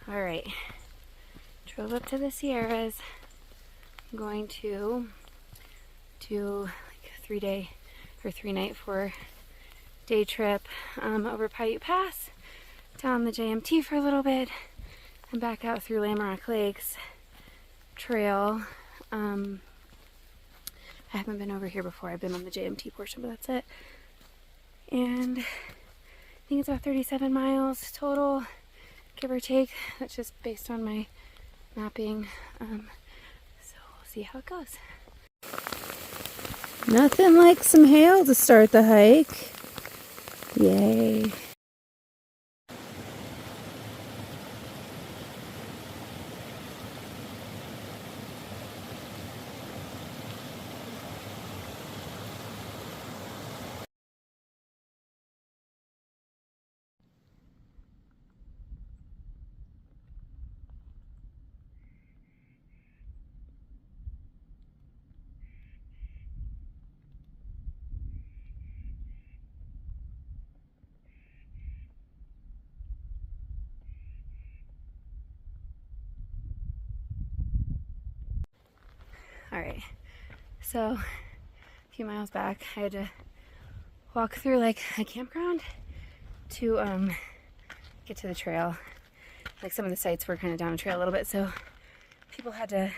All right, drove up to the Sierras. I'm going to do like a 3-day or 3-night 4-day trip over Piute Pass, down the JMT for a little bit, and back out through Lamorak Lakes Trail. I haven't been over here before. I've been on the JMT portion, but that's it. And I think it's about 37 miles total, give or take. That's just based on my mapping. So we'll see how it goes. Nothing like some hail to start the hike. Yay. Alright, so a few miles back, I had to walk through like a campground to get to the trail. Like some of the sites were kind of down the trail a little bit, so people had to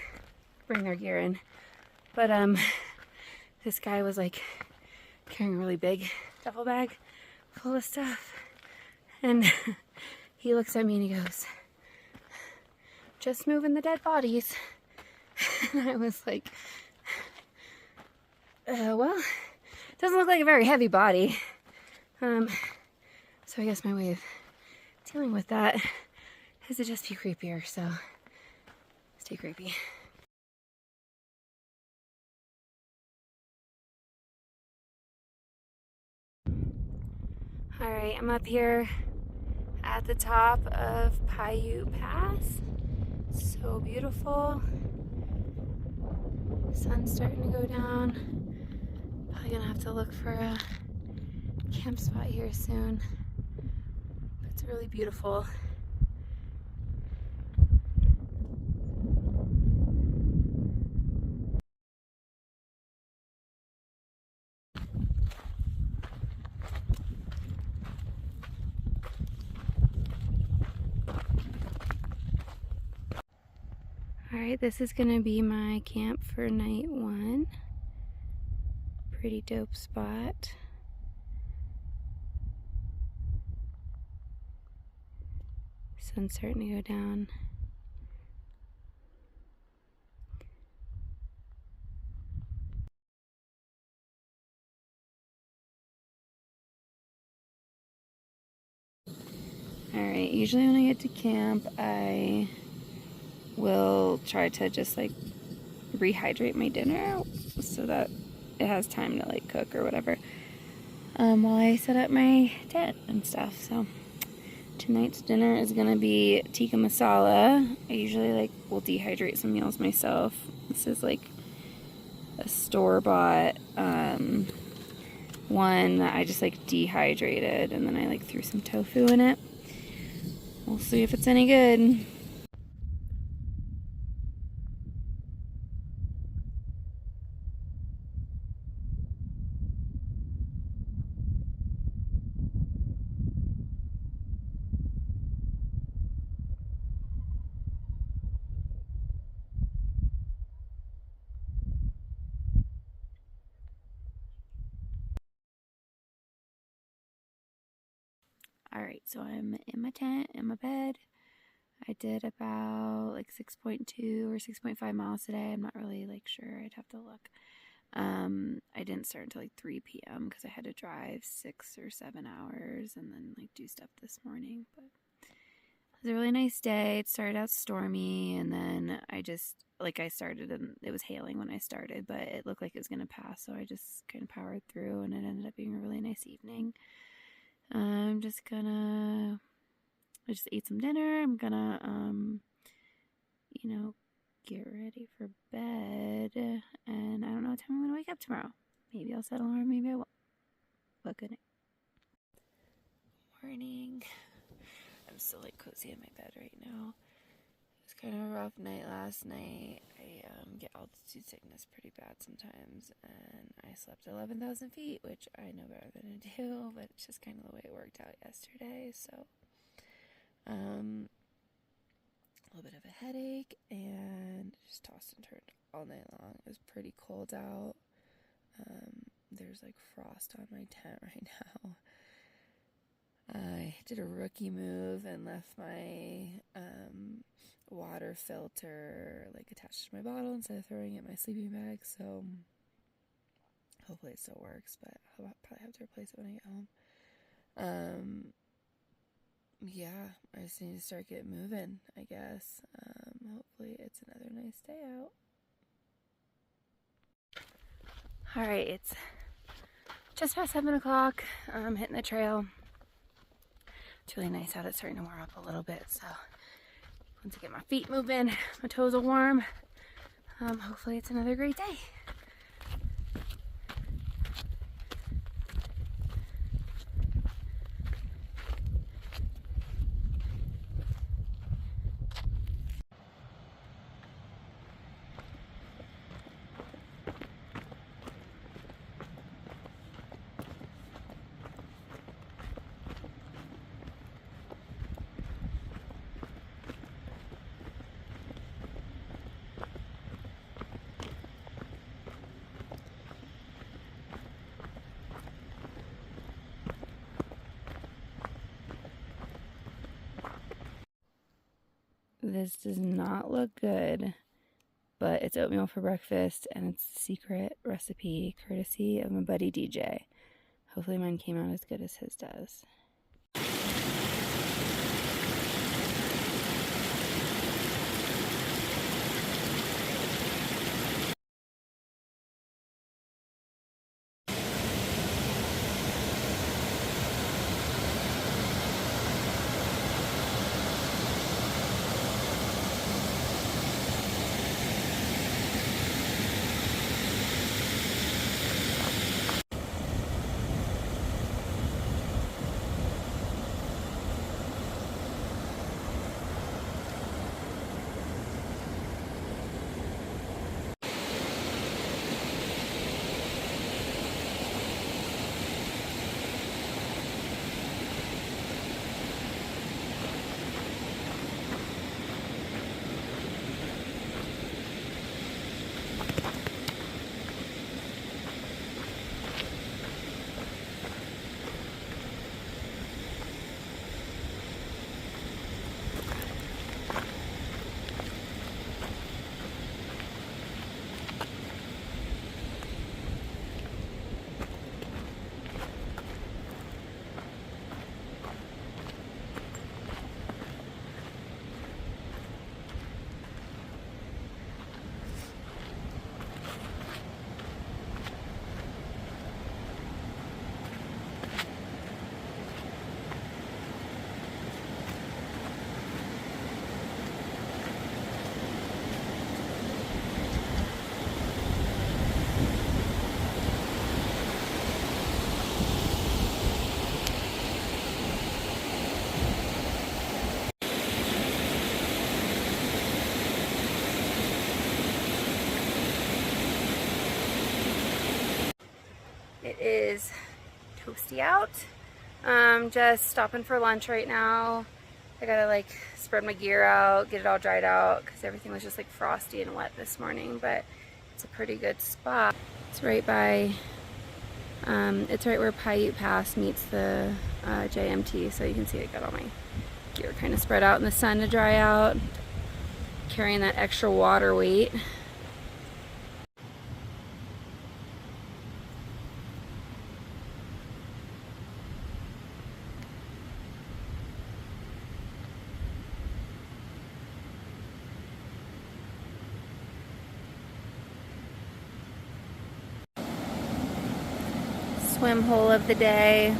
bring their gear in. But this guy was like carrying a really big duffel bag full of stuff, and he looks at me and he goes, "Just moving the dead bodies." And I was like, well, it doesn't look like a very heavy body. So I guess my way of dealing with that is to just be creepier, so stay creepy. Alright, I'm up here at the top of Piute Pass. So beautiful. Sun's starting to go down. Probably gonna have to look for a camp spot here soon. But it's really beautiful. Alright, this is gonna be my camp for night 1. Pretty dope spot. Sun's starting to go down. Alright, usually when I get to camp, I will try to just like rehydrate my dinner so that it has time to like cook or whatever while I set up my tent and stuff. So tonight's dinner is gonna be tikka masala. I usually like will dehydrate some meals myself. This is like a store-bought one that I just like dehydrated, and then I like threw some tofu in it. We'll see if it's any good. Alright, so I'm in my tent, in my bed. I did about like 6.2 or 6.5 miles today. I'm not really like sure. I'd have to look. I didn't start until like 3 p.m. because I had to drive 6 or 7 hours and then like do stuff this morning. But it was a really nice day. It started out stormy, and then I started and it was hailing when I started, but it looked like it was going to pass, so I just kind of powered through, and it ended up being a really nice evening. I just ate some dinner. I'm gonna, get ready for bed. And I don't know what time I'm gonna wake up tomorrow. Maybe I'll set an alarm, maybe I won't. But good night. Morning. I'm I'm still like cozy in my bed right now. It was kind of a rough night last night. I get altitude sickness pretty bad sometimes, and I slept 11,000 feet, which I know better than to do, but it's just kind of the way it worked out yesterday. So, a little bit of a headache, and just tossed and turned all night long. It was pretty cold out. There's like frost on my tent right now. I did a rookie move and left my water filter like attached to my bottle instead of throwing it in my sleeping bag, so hopefully it still works, but I'll probably have to replace it when I get home. Yeah, I just need to start getting moving, I guess. Hopefully it's another nice day out. Alright, it's just past 7 o'clock. I'm hitting the trail. It's really nice out. It's starting to warm up a little bit, so once I get my feet moving, my toes are warm. Hopefully it's another great day. This does not look good, but it's oatmeal for breakfast, and it's a secret recipe courtesy of my buddy DJ. Hopefully mine came out as good as his does. It is toasty out. Just stopping for lunch right now. I gotta like spread my gear out, get it all dried out because everything was just like frosty and wet this morning, but it's a pretty good spot. It's right by, it's right where Piute Pass meets the JMT, so you can see I got all my gear kind of spread out in the sun to dry out, carrying that extra water weight. Swim hole of the day.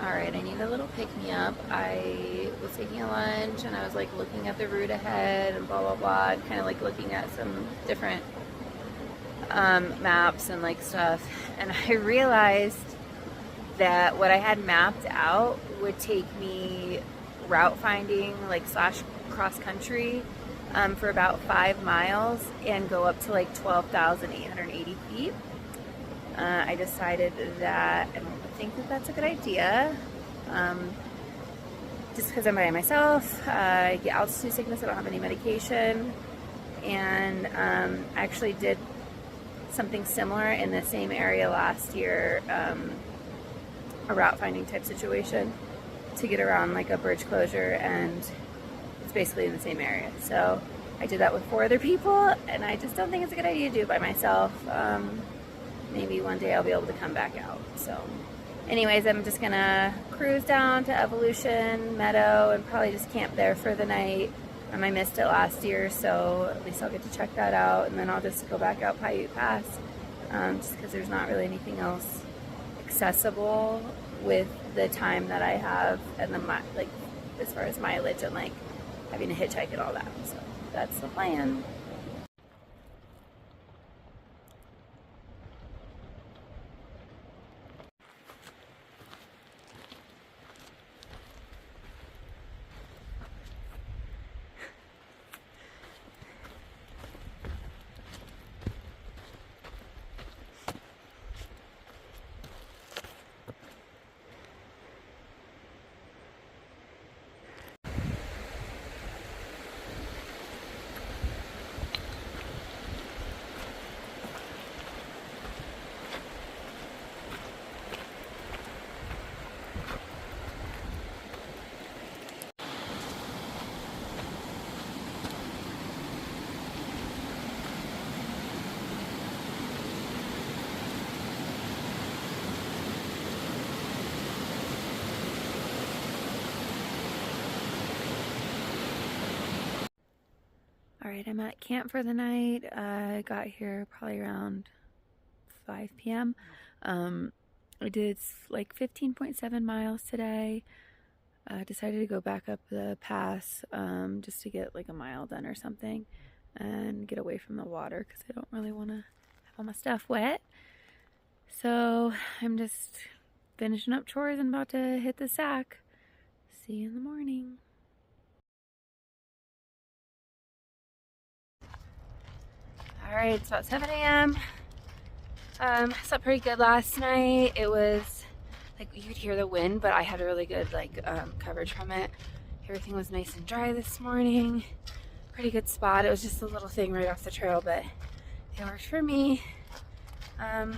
Alright, I need a little pick-me-up. I was taking a lunch and I was like looking at the route ahead and blah blah blah, and kind of like looking at some different maps and like stuff, and I realized that what I had mapped out would take me route finding, like slash cross country, for about 5 miles and go up to like 12,880 feet. I decided that I don't think that that's a good idea. Just because I'm by myself, I get altitude sickness, I don't have any medication, and I actually did something similar in the same area last year, a route finding type situation to get around like a bridge closure, and it's basically in the same area. So I did that with 4 other people, and I just don't think it's a good idea to do it by myself. Maybe one day I'll be able to come back out. So anyways, I'm just gonna cruise down to Evolution Meadow and probably just camp there for the night. I missed it last year, so at least I'll get to check that out, and then I'll just go back out Piute Pass, just because there's not really anything else accessible with the time that I have and the like as far as mileage and like having to hitchhike and all that. So that's the plan. Alright, I'm at camp for the night. I got here probably around 5 p.m. I did like 15.7 miles today. Decided to go back up the pass just to get like a mile done or something and get away from the water because I don't really want to have all my stuff wet. So I'm just finishing up chores and about to hit the sack. See you in the morning. Alright, it's about 7 a.m. Slept pretty good last night. It was like you could hear the wind, but I had a really good like coverage from it. Everything was nice and dry this morning. Pretty good spot. It was just a little thing right off the trail, but it worked for me. Not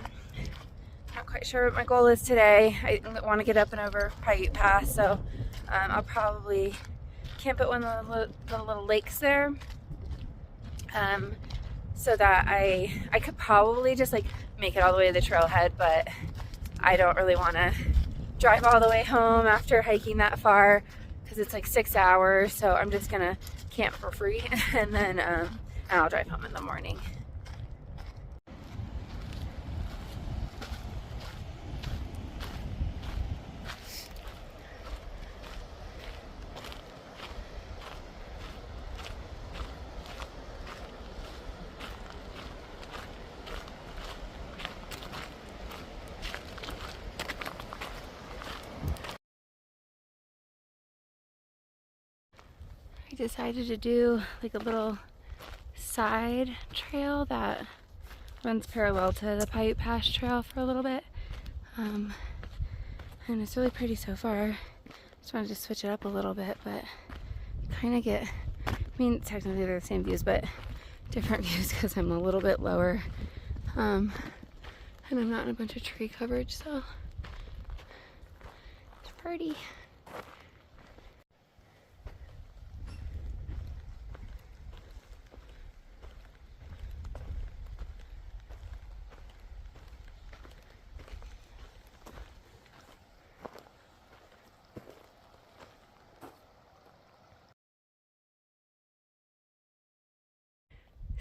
quite sure what my goal is today. I want to get up and over Piute Pass, so I'll probably camp at one of the little lakes there. So that I could probably just like make it all the way to the trailhead, but I don't really want to drive all the way home after hiking that far because it's like 6 hours. So I'm just gonna camp for free and then and I'll drive home in the morning. I decided to do like a little side trail that runs parallel to the Piute Pass trail for a little bit. And it's really pretty so far. Just wanted to switch it up a little bit, but kind of get, I mean, technically they're the same views, but different views because I'm a little bit lower. And I'm not in a bunch of tree coverage, so it's pretty.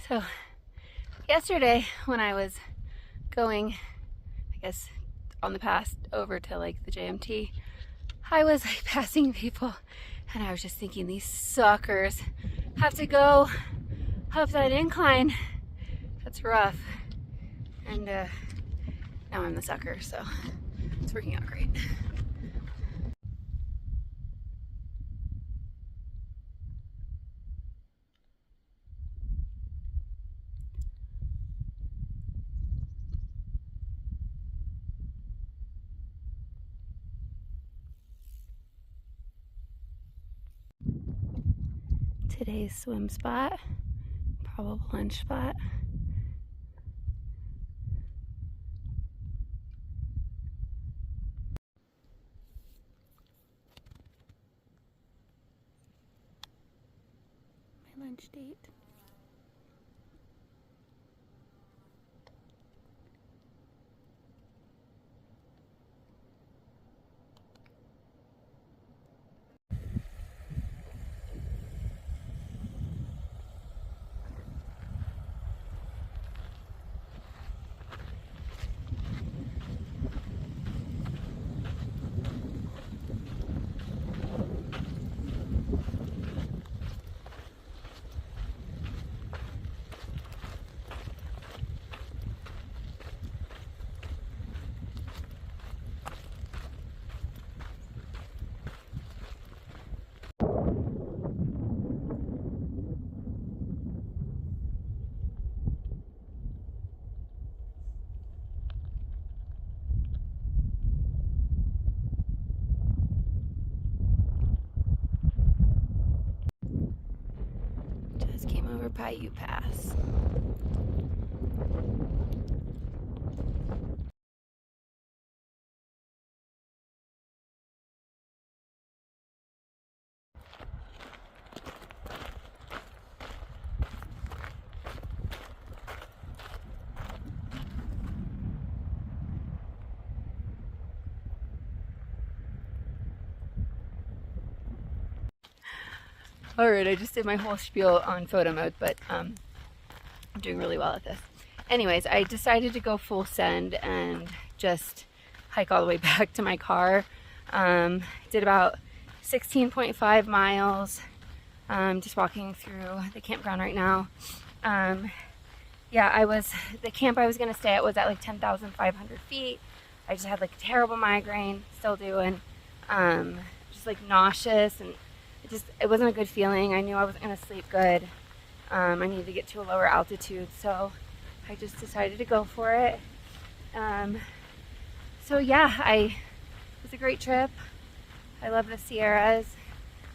So yesterday when I was going, I guess, on the pass over to like the JMT, I was like passing people and I was just thinking these suckers have to go up that incline. That's rough. And now I'm the sucker, so It's working out great. Today's swim spot, probable lunch spot. My lunch date. Just came over Piute Pass. Alright, I just did my whole spiel on photo mode, but I'm doing really well at this. Anyways, I decided to go full send and just hike all the way back to my car. Did about 16.5 miles, just walking through the campground right now. Yeah, the camp I was going to stay at was at like 10,500 feet. I just had like a terrible migraine, still doing, just like nauseous, and it wasn't a good feeling. I knew I wasn't going to sleep good. I needed to get to a lower altitude, so I just decided to go for it. So yeah, it was a great trip. I love the Sierras.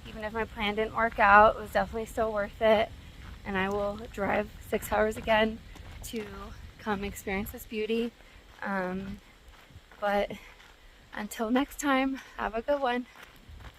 Even if my plan didn't work out, it was definitely still worth it. And I will drive 6 hours again to come experience this beauty. But until next time, have a good one.